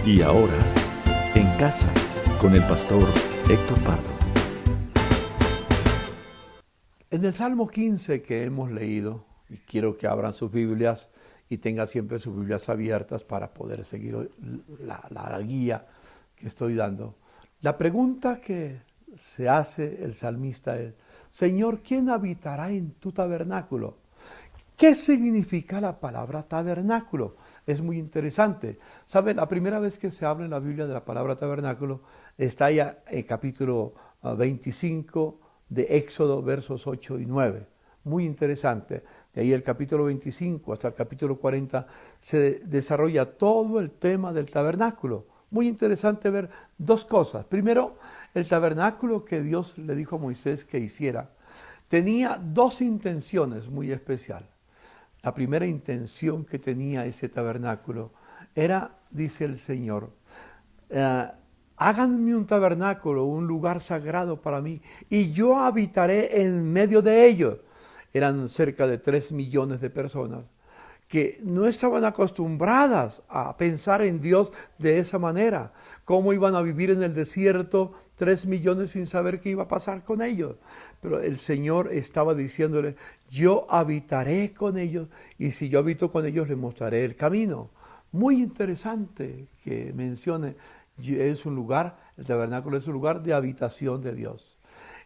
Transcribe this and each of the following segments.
Y ahora, en casa, con el pastor Héctor Pardo. En el Salmo 15 que hemos leído, y quiero que abran sus Biblias y tengan siempre sus Biblias abiertas para poder seguir la guía que estoy dando. La pregunta que se hace el salmista es: Señor, ¿quién habitará en tu tabernáculo? ¿Qué significa la palabra tabernáculo? Es muy interesante. ¿Sabe? La primera vez que se habla en la Biblia de la palabra tabernáculo está ya en capítulo 25 de Éxodo, versos 8 y 9. Muy interesante. De ahí el capítulo 25 hasta el capítulo 40 se desarrolla todo el tema del tabernáculo. Muy interesante ver dos cosas. Primero, el tabernáculo que Dios le dijo a Moisés que hiciera tenía dos intenciones muy especiales. La primera intención que tenía ese tabernáculo era, dice el Señor, háganme un tabernáculo, un lugar sagrado para mí, y yo habitaré en medio de ellos. Eran cerca de 3 millones de personas que no estaban acostumbradas a pensar en Dios de esa manera. ¿Cómo iban a vivir en el desierto 3 millones sin saber qué iba a pasar con ellos? Pero el Señor estaba diciéndole: yo habitaré con ellos, y si yo habito con ellos, les mostraré el camino. Muy interesante que mencione, es un lugar, el tabernáculo es un lugar de habitación de Dios.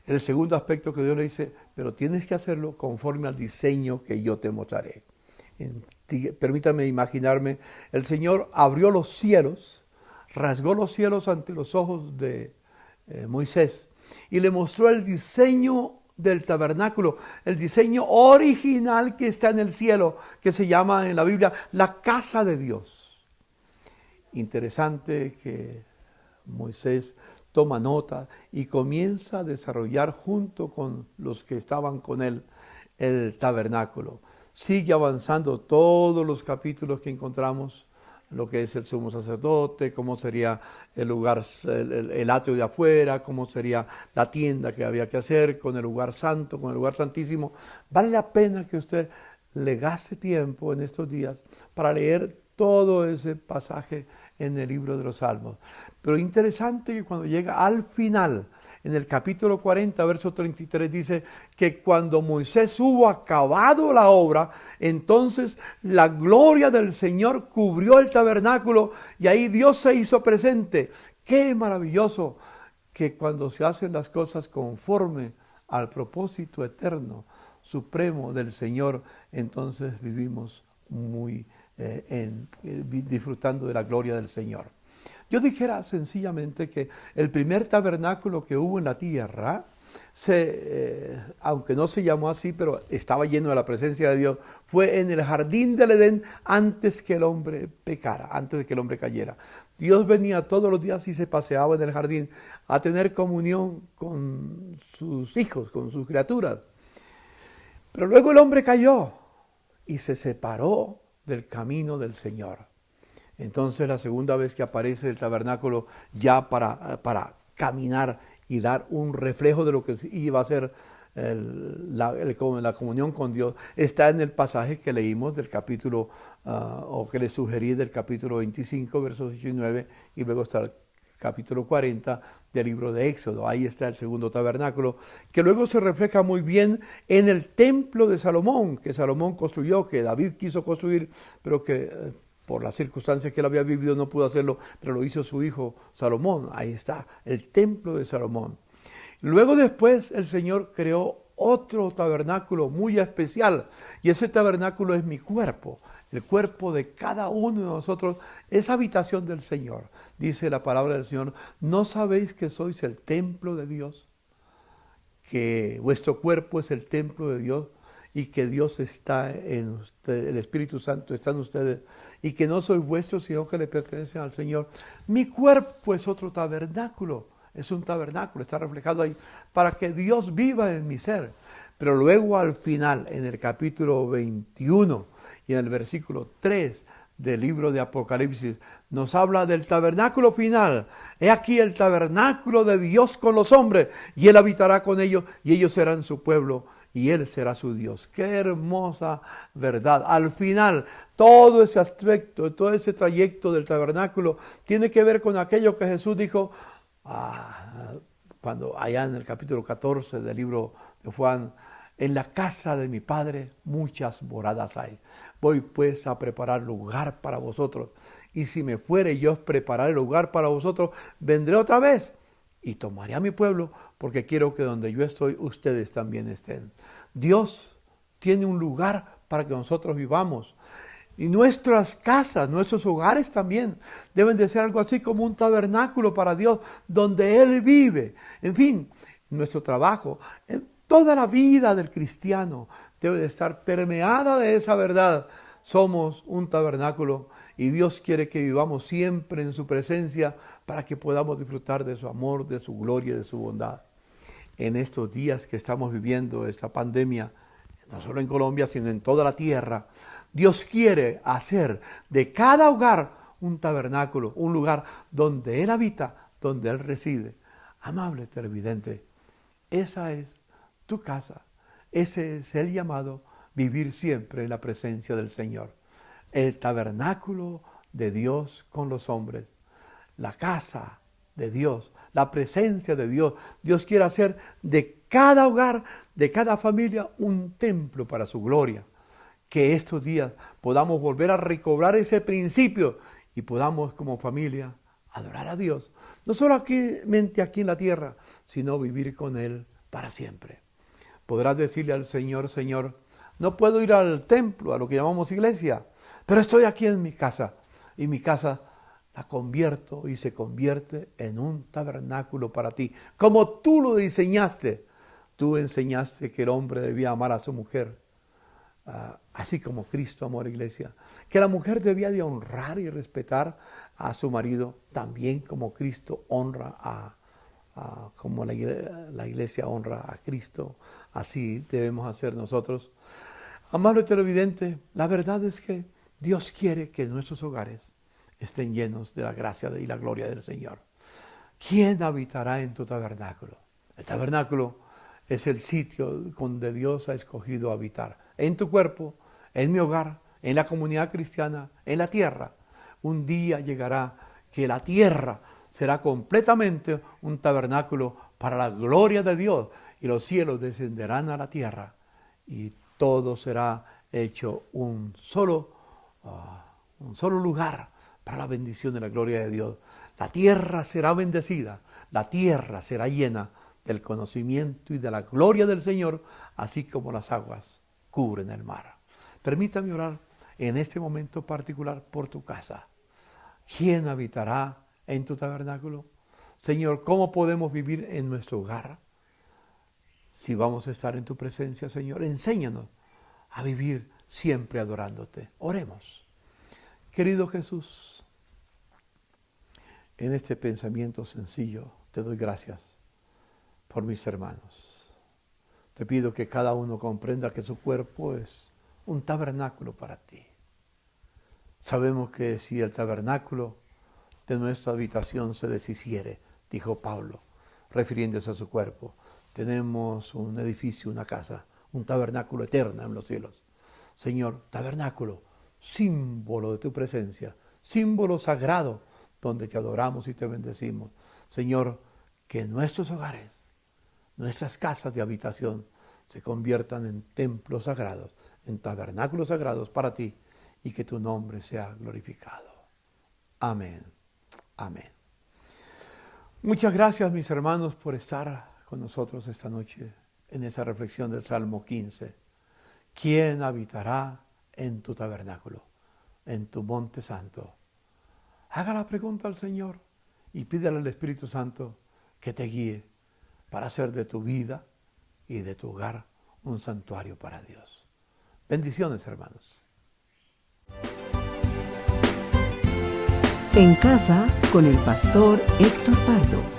El segundo aspecto que Dios le dice: pero tienes que hacerlo conforme al diseño que yo te mostraré. Permítame imaginarme, el Señor abrió los cielos, rasgó los cielos ante los ojos de Moisés y le mostró el diseño del tabernáculo, el diseño original que está en el cielo, que se llama en la Biblia la casa de Dios. Interesante que Moisés toma nota y comienza a desarrollar junto con los que estaban con él el tabernáculo. Sigue avanzando todos los capítulos que encontramos, lo que es el sumo sacerdote, cómo sería el lugar, el atrio de afuera, cómo sería la tienda que había que hacer con el lugar santo, con el lugar santísimo. Vale la pena que usted le gaste tiempo en estos días para leer todo ese pasaje en el libro de los Salmos. Pero interesante que cuando llega al final, en el capítulo 40, verso 33, dice que cuando Moisés hubo acabado la obra, entonces la gloria del Señor cubrió el tabernáculo y ahí Dios se hizo presente. ¡Qué maravilloso! Que cuando se hacen las cosas conforme al propósito eterno, supremo del Señor, entonces vivimos muy disfrutando de la gloria del Señor. Yo dijera sencillamente que el primer tabernáculo que hubo en la tierra, aunque no se llamó así, pero estaba lleno de la presencia de Dios, fue en el jardín del Edén antes que el hombre pecara, antes de que el hombre cayera. Dios venía todos los días y se paseaba en el jardín a tener comunión con sus hijos, con sus criaturas. Pero luego el hombre cayó y se separó del camino del Señor. Entonces la segunda vez que aparece el tabernáculo ya para caminar y dar un reflejo de lo que iba a ser la comunión con Dios, está en el pasaje que leímos del capítulo, o que le sugerí del capítulo 25, versos 8 y 9, y luego está el capítulo 40 del libro de Éxodo. Ahí está el segundo tabernáculo, que luego se refleja muy bien en el templo de Salomón, que Salomón construyó, que David quiso construir, pero que por las circunstancias que él había vivido no pudo hacerlo, pero lo hizo su hijo Salomón. Ahí está, el templo de Salomón. Luego después el Señor creó otro tabernáculo muy especial, y ese tabernáculo es mi cuerpo. El cuerpo de cada uno de nosotros es habitación del Señor. Dice la palabra del Señor: ¿no sabéis que sois el templo de Dios? Que vuestro cuerpo es el templo de Dios y que Dios está en ustedes, el Espíritu Santo está en ustedes, y que no sois vuestros, sino que le pertenecen al Señor. Mi cuerpo es otro tabernáculo, es un tabernáculo, está reflejado ahí, para que Dios viva en mi ser. Pero luego al final, en el capítulo 21 y en el versículo 3 del libro de Apocalipsis, nos habla del tabernáculo final. He aquí el tabernáculo de Dios con los hombres, y Él habitará con ellos, y ellos serán su pueblo, y Él será su Dios. Qué hermosa verdad. Al final, todo ese aspecto, todo ese trayecto del tabernáculo tiene que ver con aquello que Jesús dijo cuando allá en el capítulo 14 del libro de Juan: en la casa de mi Padre muchas moradas hay. Voy pues a preparar lugar para vosotros. Y si me fuere yo a preparar el lugar para vosotros, vendré otra vez y tomaré a mi pueblo, porque quiero que donde yo estoy, ustedes también estén. Dios tiene un lugar para que nosotros vivamos. Y nuestras casas, nuestros hogares también deben de ser algo así como un tabernáculo para Dios, donde Él vive. En fin, nuestro trabajo, toda la vida del cristiano debe de estar permeada de esa verdad. Somos un tabernáculo y Dios quiere que vivamos siempre en su presencia para que podamos disfrutar de su amor, de su gloria y de su bondad. En estos días que estamos viviendo esta pandemia, no solo en Colombia, sino en toda la tierra, Dios quiere hacer de cada hogar un tabernáculo, un lugar donde Él habita, donde Él reside. Amable televidente, esa es tu casa. Ese es el llamado, vivir siempre en la presencia del Señor. El tabernáculo de Dios con los hombres. La casa de Dios, la presencia de Dios. Dios quiere hacer de cada hogar, de cada familia, un templo para su gloria. Que estos días podamos volver a recobrar ese principio y podamos como familia adorar a Dios. No solo aquí en la tierra, sino vivir con Él para siempre. Podrás decirle al Señor: Señor, no puedo ir al templo, a lo que llamamos iglesia, pero estoy aquí en mi casa. Y mi casa la convierto y se convierte en un tabernáculo para ti. Como tú lo diseñaste, tú enseñaste que el hombre debía amar a su mujer, así como Cristo amó a la iglesia. Que la mujer debía de honrar y respetar a su marido, también como Cristo honra como la iglesia honra a Cristo. Así debemos hacer nosotros. Amable televidente, la verdad es que Dios quiere que nuestros hogares estén llenos de la gracia y la gloria del Señor. ¿Quién habitará en tu tabernáculo? El tabernáculo es el sitio donde Dios ha escogido habitar. En tu cuerpo, en mi hogar, en la comunidad cristiana, en la tierra. Un día llegará que la tierra será completamente un tabernáculo para la gloria de Dios, y los cielos descenderán a la tierra y todo será hecho un solo lugar para la bendición de la gloria de Dios. La tierra será bendecida, la tierra será llena del conocimiento y de la gloria del Señor, así como las aguas cubren el mar. Permítame orar en este momento particular por tu casa. ¿Quién habitará en tu tabernáculo? Señor, ¿cómo podemos vivir en nuestro hogar? Si vamos a estar en tu presencia, Señor, enséñanos a vivir siempre adorándote. Oremos. Querido Jesús, en este pensamiento sencillo te doy gracias por mis hermanos. Te pido que cada uno comprenda que su cuerpo es un tabernáculo para ti. Sabemos que si el tabernáculo de nuestra habitación se deshiciere, dijo Pablo, refiriéndose a su cuerpo, tenemos un edificio, una casa, un tabernáculo eterno en los cielos. Señor, tabernáculo, símbolo de tu presencia, símbolo sagrado donde te adoramos y te bendecimos. Señor, que nuestros hogares, nuestras casas de habitación se conviertan en templos sagrados, en tabernáculos sagrados para ti, y que tu nombre sea glorificado. Amén. Amén. Muchas gracias, mis hermanos, por estar con nosotros esta noche en esa reflexión del Salmo 15. ¿Quién habitará en tu tabernáculo, en tu monte santo? Haga la pregunta al Señor y pídele al Espíritu Santo que te guíe para hacer de tu vida y de tu hogar un santuario para Dios. Bendiciones, hermanos. En casa con el pastor Héctor Pardo.